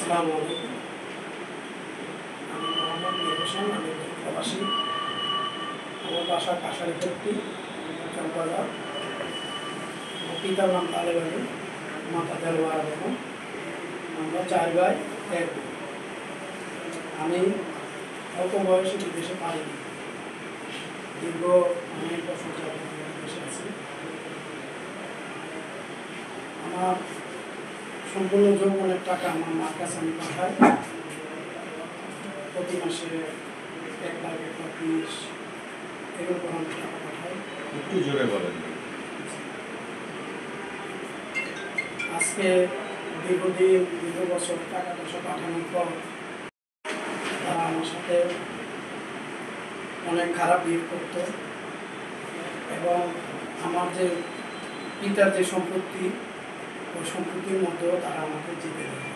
আসসালামু আলাইকুম। আমি মোহাম্মদ মীর হোসেন, আমি প্রবাসী। আমার বাসা কাশারিপট্টি, চকবাজার। আমার পিতার নাম তালেব আলী, মাতা দেলোয়ারা বেগম। আমরা 4 ভাই 1 বোন। আমি অল্প বয়সে বিদেশে পাইনি, দীর্ঘ অনেক বছর যাবত বিদেশে আছি। আমার সম্পূর্ণ যৌবনের টাকা আমার মার কাছে আমি পাঠাই। প্রতি মাসে 1 লাখ 1,20,000 এরকম আমি টাকা পাঠাই। একটু জোরে বলেন। আজকে দীর্ঘ বছর টাকা পয়সা পাঠানোর পর তারা আমার সাথে অনেক খারাপ বিহেভ করতো এবং আমার যে পিতার যে সম্পত্তি, ওই সম্পত্তির মধ্যেও তারা আমাকে জিতে দেয়।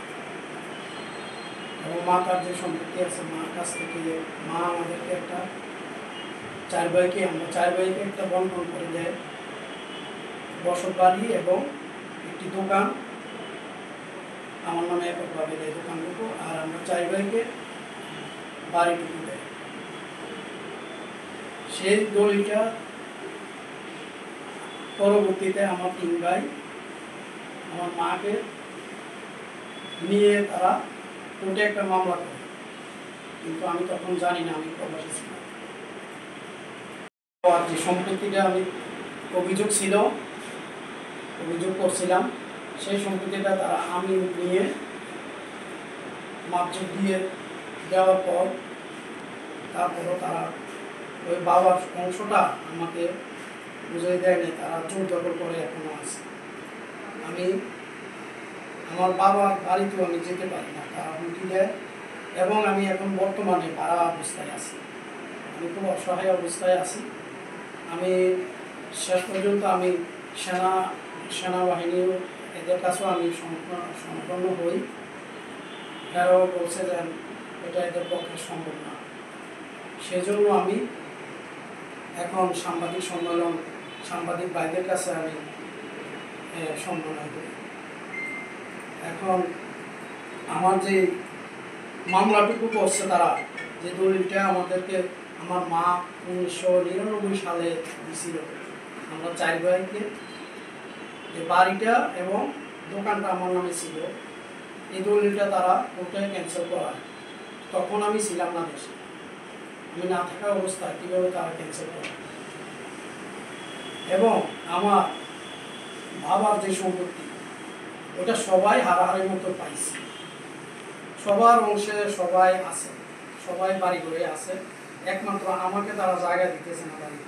এবং মাতার যে সম্পত্তি আছে, মার কাছ থেকে মা আমাদেরকে একটা 4 ভাইকে একটা বন্টন করে দেয়, বসত বাড়ি এবং একটি দোকান আমার নামে এককভাবে দেয় দোকানটুকু, আর আমরা 4 ভাইকে বাড়িটুকু দেয়। সেই দলিলটা পরবর্তীতে আমার 3 ভাই আমার মাকে নিয়ে তারা কোর্টে একটা মামলা করে, কিন্তু আমি তখন জানি না, আমি প্রবাসী ছিলাম। আর যে সম্পত্তিটা আমি অভিযোগ করছিলাম, সেই সম্পত্তিটা তারা আমি নিয়ে মাপযোগ দিয়ে দেওয়ার পর তারপরও তারা ওই বাবার অংশটা আমাকে বুঝিয়ে দেয় না, তারা জোর দখল করে এখনো আছে। আমি আমার বাবার বাড়িতেও আমি যেতে পারি না, তারা হুমকি দেয় এবং আমি এখন বর্তমানে ভাড়া অবস্থায় আছি। আমি খুব অসহায় অবস্থায় আছি। আমি শেষ পর্যন্ত আমি সেনাবাহিনী এদের কাছেও আমি সম্পন্ন হই। এরাও বলছে যে এটা এদের পক্ষে সম্ভব না। সেজন্য আমি এখন সাংবাদিক ভাইদের কাছে আমি সম্মান করি। এখন আমার যে মামলাটুকু করছে, তারা যে দলিলটা আমাদেরকে আমার মা 1999 সালে দিয়েছিল, আমরা 4 ভাইকে যে বাড়িটা এবং দোকানটা আমার নামে ছিল, এই দলিলটা তারা কোর্টে ক্যান্সেল করায়। তখন আমি ছিলাম না দেশে, আমি না থাকা অবস্থায় কীভাবে তারা ক্যান্সেল করে। এবং আমার বাবার যে সম্পত্তি, ওটা সবাই হারাহারের মতো পাইছে, সবার অংশে সবাই আছে, সবাই বাড়ি ঘরে আছে, একমাত্র আমাকে তারা জায়গা দিতেছে না বাড়ি।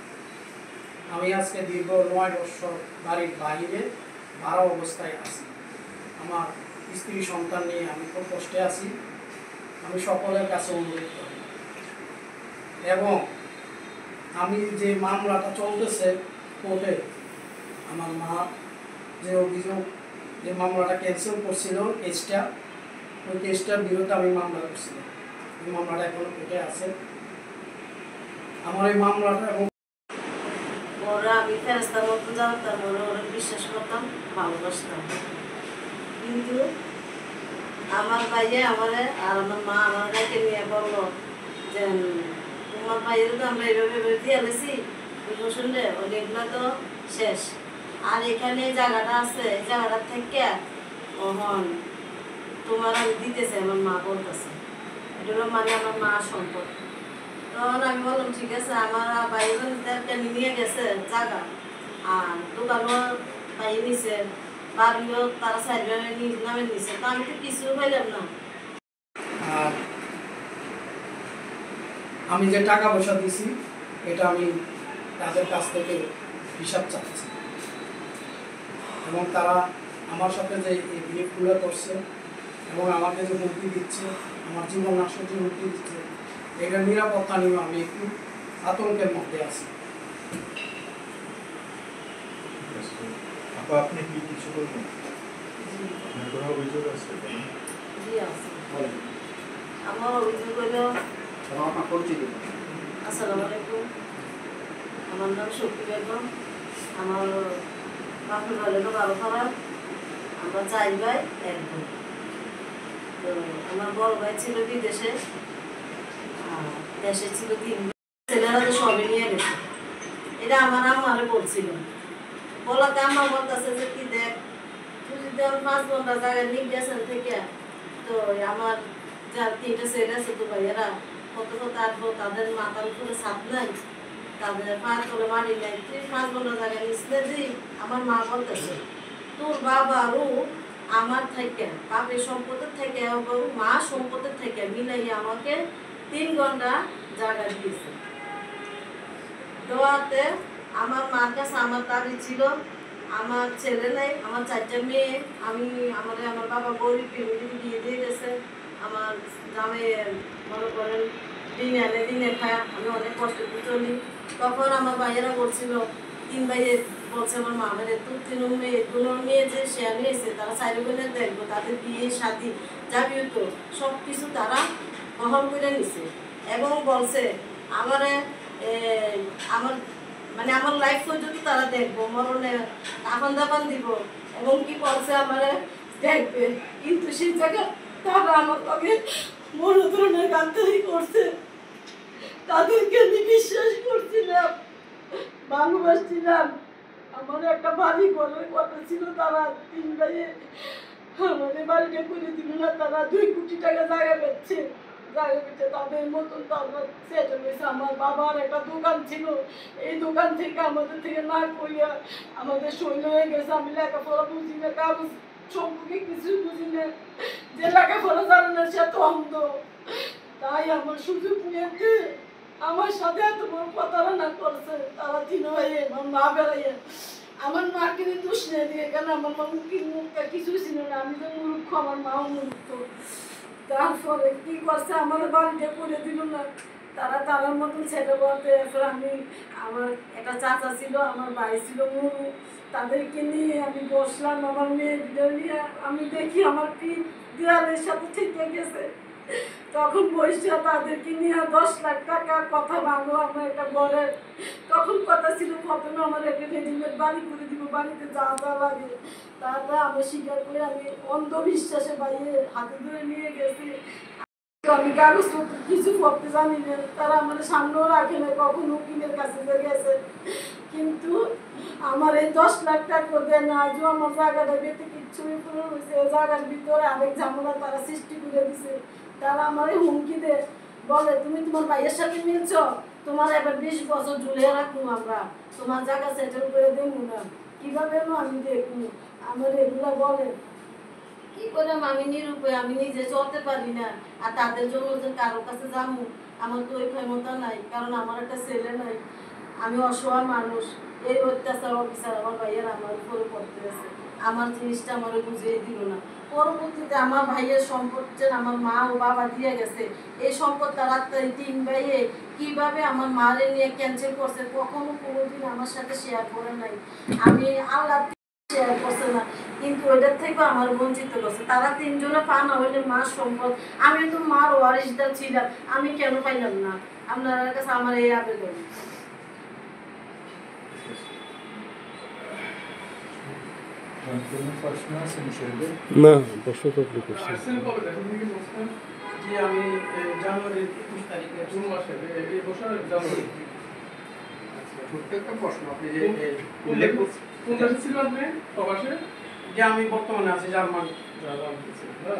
আমি আজকে দীর্ঘ 9 বছর বাড়ির বাইরে ভাড়া অবস্থায় আছি। আমার স্ত্রী সন্তান নিয়ে আমি খুব কষ্টে আছি। আমি সকলের কাছে অনুরোধ করি, এবং আমি যে মামলাটা চলতেছে কোর্টে, আমার মা যে অভিযোগ, যে মামলাটা ক্যান্সেল করছিল কেসটা, ওই কেসটার বিরুদ্ধে আমি মামলা করছিলাম। এই মামলাটা এখনো কোর্টে আছে। আমার এই মামলাটা এবং আমি ফেরেস্তার মতো জানতাম, ওরা বিশ্বাস করতাম, ভালোবাসতাম। কিন্তু আমার ভাইয়ে আমারে আর আমার মা আমার ভাইকে নিয়ে বললো যে তোমার ভাইয়ের তো আমরা এইভাবে দিয়ে গেছি, শুনলে অনেকগুলো তো শেষ, আর এখানে জায়গাটা আছে, এই জায়গাটা থেকে ওহন তোমার আমি দিতেছে, আমার মা বলতেছে এটা মানে আমার মা সম্পদ। তখন আমি বললাম ঠিক আছে, আমার বাইরে নিয়ে গেছে জায়গা, আর দোকানও পাইয়ে নিছে, বাড়িও তারা সাইডে নামে নিছে, তো আমি তো কিছু পাইলাম না। আর আমি যে টাকা পয়সা দিছি, এটা আমি তাদের কাছ থেকে হিসাব চাচ্ছি, এবং তারা আমার সাথে যে এই বিহেভগুলো করছে এবং আমাকে যে হুমকি দিচ্ছে, আমার জীবন নাশের যে হুমকি দিচ্ছে, এটার নিরাপত্তা নিয়ে আমি একটু আতঙ্কের মধ্যে আছি। আপনি কি কিছু বলবেন? অভিযোগ আছে? আমার অভিযোগ হইল, আসসালামু আলাইকুম, আমার নাম শক্তি বেগম, আমার বাপের বাড়ি হলো 12 পাড়া, আমরা 4 ভাই 1 বোন। তো আমার বড় ভাই ছিল বিদেশে, আর দেশে ছিল 3 ছেলেরা তো সবই নিয়ে গেছে। এটা আমার আম্মারে বলছিল, বলাতে আম্মা বলতেছে যে কি দেখ তুই যদি আমার 5 ঘন্টা জায়গায় নিয়ে গেছেন থেকে, তো আমার যার 3টা ছেলে আছে তো ভাইয়েরা কত কত আসবো, তাদের মাথার উপরে ছাদ নাই, তাদের পা তোলে মারি নাই, তুই 5 ঘন্টা জায়গায় নিচলে দিই। আমার মা বলতেছে তোর বাবা আরো আমার থেকে বাপের সম্পদের থেকে এবং মা সম্পদের থেকে মিলাইয়া আমাকে 3 ঘন্টা জায়গা দিয়েছে। দেওয়াতে আমার মার কাছে আমার দাবি ছিল, আমার ছেলে নেই, আমার 4টা মেয়ে, আমি আমার বাবা গরিব ফ্যামিলি বিয়ে দিয়ে গেছে। আমার গ্রামে মনে করেন দিনে আনে দিনে খায়, আমি অনেক কষ্টে চলি। তখন আমার ভাইয়েরা বলছিল, 3 ভাইয়ের বলছে আমার মামের তো 3 মেয়ে যে সে নিয়েছে, তারা 4 বোনের দেখবো, তাদের বিয়ে শাদী যাবি তো সব কিছু তারা বহন করে নিছে। এবং বলছে আমারে আমার মানে আমার লাইফ পর্যন্ত তারা দেখবো, মরণে আপন দাপান দিব এবং কি বলছে আমারে দেখবে। কিন্তু সেই জায়গায় তারা আমার লগে বড় ধরনের গাদ্দারি করছে। তাদেরকে আমি বিশ্বাস করছিলাম, ভালোবাসছিলাম। আমার একটা বাড়ি ঘরের কথা ছিল, তারা 3 ভাইয়ে আমাদের বাড়িটা করে দিল না। তারা 2 কোটি টাকা জায়গা পেচ্ছে, জায়গা পেচ্ছে তাদের মতন তারা সেটেল হয়েছে। আমার বাবার একটা দোকান ছিল, এই দোকান থেকে আমাদের থেকে না কইয়া আমাদের সৈন্য হয়ে গেছে। আমি লেখাপড়া বুঝি না, কাগজ সম্পর্কে কিছু বুঝি না, যে লেখাপড়া জানে না সে তো অন্ধ। তাই আমার সুযোগ নিয়েছে আমার সাথে এত বড় প্রতারণা করছে তারা 3 ভাইয়ে। আমার মা বেড়াইয়া আমার মাকে দোষ নিয়ে দিয়ে কেন, আমার মা মুখটা কিছু ছিল না, আমি তো মূর্খ, আমার মাও মূর্খ। তারপরে কি করছে আমার বাড়িতে করে দিল না, তারার মতন ছেলে বলতে। এরপর আমি আমার একটা চাচা ছিল, আমার ভাই ছিল মুরু, তাদেরকে নিয়ে আমি বসলাম, আমার মেয়েদের নিয়ে আমি দেখি আমার পিঠ দেয়ালের সাথে থেকে গেছে। তখন বৈশা তাদেরকে নিয়ে 10 লাখ টাকা কথা ভাঙো আমার একটা ঘরের। তখন কথা ছিল প্রথমে আমার একটা রেডিমেড বাড়ি করে দিব, বাড়িতে যা যা লাগে তা আমি স্বীকার করে আমি অন্ধবিশ্বাসে বাইরে হাতে ধরে নিয়ে গেছি। আমি কাগজপত্র কিছু করতে জানি না, তারা আমার সামনেও রাখে না, কখনো উকিলের কাছে গেছে। কিন্তু আমার এই 10 লাখ টাকা দেয় না, আজও আমার জায়গাটা বেঁধে কিচ্ছুই পুরো হয়েছে। ওই জায়গার ভিতরে আরেক ঝামেলা তারা সৃষ্টি করে দিছে। তারা আমার হুমকি দেয়, বলে তুমি তোমার ভাইয়ের সাথে মিলছ, তোমার এবার 20 বছর ঝুলিয়ে রাখবো, আমরা তোমার জায়গা সেটেল করে দেবো না। কিভাবে আমি দেখবো? আমার এগুলা বলে কি করে আমি নিরূপে, আমি নিজে চলতে পারি না। আর তাদের জন্য যে কারো কাছে যাবো, আমার তো ওই ক্ষমতা নাই, কারণ আমার একটা ছেলে নাই, আমি অসহায় মানুষ। এই অত্যাচার অফিসার আমার ভাইয়ের আমার উপরে পড়তে আছে, আমার জিনিসটা আমার বুঝিয়ে দিল না। পরবর্তীতে আমার ভাইয়ের সম্পদ যে আমার মা ও বাবা দিয়ে গেছে, এই সম্পদ তারা 3 ভাইয়ে কিভাবে আমার মারে নিয়ে ক্যান্সেল করছে, কখনো কোনোদিন আমার সাথে শেয়ার করে নাই। আমি আল্লাহ শেয়ার করছে না, কিন্তু ওইটার থেকে আমার বঞ্চিত করছে। তারা 3 জনে পা না হইলে মার সম্পদ, আমি তো মার ওয়ারিশদার ছিলাম, আমি কেন পাইলাম না? আপনার কাছে আমার এই আবেদন। না, প্রশ্ন তো আপনি করছেন। যে আমি জানুয়ারির 21 তারিখে জুন মাসে এই বছরের জানুয়ারি। প্রত্যেকটা প্রশ্ন আপনি যে উল্লেখ করছেন কোন দেশে ছিলেন আপনি? প্রবাসে? যে আমি বর্তমানে আছি জার্মানি। জার্মানিতে ছিলেন না?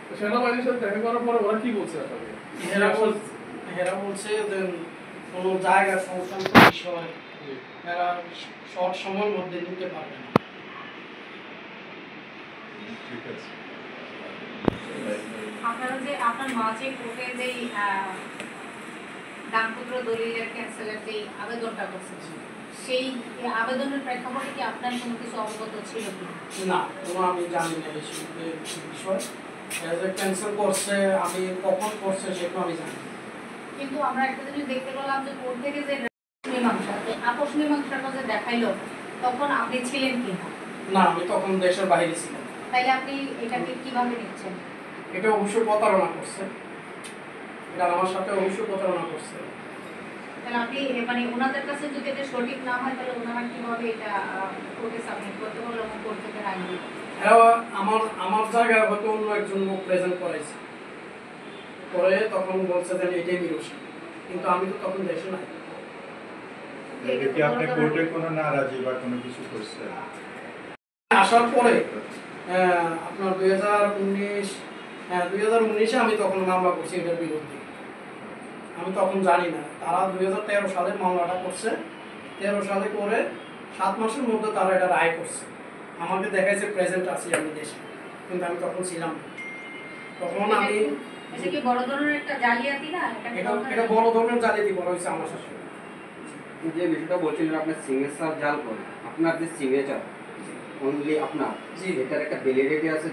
তো সেনাবাহিনীর সাথে দেখা করার পরে ওরা কি বলছে আপনাকে? এরা বলছে যে কোনো জায়গা সংক্রান্ত বিষয় এরা শর্ট সময়ের মধ্যে নিতে পারবে না। ঠিক আছে। আপনারা যে আপনার মা যে কোর্টে যে দানপত্র দলিলের ক্যান্সেলের যে আবেদনটা করছেন, সেই আবেদনের প্রেক্ষাপটে কি আপনার কোনো কিছু অবগত ছিল কি? না, কোনো আমি জানি না এই বিষয়। ক্যান্সেল করছে, আমি কখন করছে সেটা আমি জানি না। কিন্তু আমরা একটা জিনিস দেখতে পেলাম যে কোর্ট থেকে যে মীমাংসা, আপোষ মীমাংসাটা যে দেখাইলো, তখন আপনি ছিলেন কি না? না, আমি তখন দেশের বাইরে ছিলাম। তাইলে আপনি এটাকে কিভাবে নিচ্ছেন? এটা অবশ্যই প্রতারণা করছে, এটা আমার সাথে অবশ্যই প্রতারণা করছে। তাহলে আপনি মানে ওনাদের কাছে যদি এটা সঠিক না হয়, তাহলে ওনারা কিভাবে এটা কোর্টে সাবমিট করতে পারলো এবং কোর্ট থেকে রায় দিবে? এরা আমার আমার জায়গায় হয়তো অন্য একজন লোক প্রেজেন্ট করাইছে, পরে তখন বলছে যে এটাই নিরসন, কিন্তু আমি তো তখন দেশে নাই। এটা কি আপনি কোর্টে কোনো নারাজি বা কোনো কিছু করছেন? আসার পরে আপনার 2019 আমি তখন মামলা করছি এটার বিরুদ্ধে। আমি তখন জানি না, তারা 2013 সালে মামলাটা করছে, 13 সালে করে 7 মাসের মধ্যে তারা এটা রায় করছে। আমাকে দেখাইছে প্রেজেন্ট আছি আমি দেশে, কিন্তু আমি তখন ছিলাম না। তখন আমি এটা কি বড় ধরনের একটা জালিয়াতি না? এটা বড় ধরনের জালিয়াতি করা হয়েছে আমার সাথে। যে বিষয়টা বলছিলেন আপনার সিগনেচার জাল করে, আপনার যে সিগনেচার অনলি আপনার, জি। এটার একটা ভ্যালিডিটি আছে।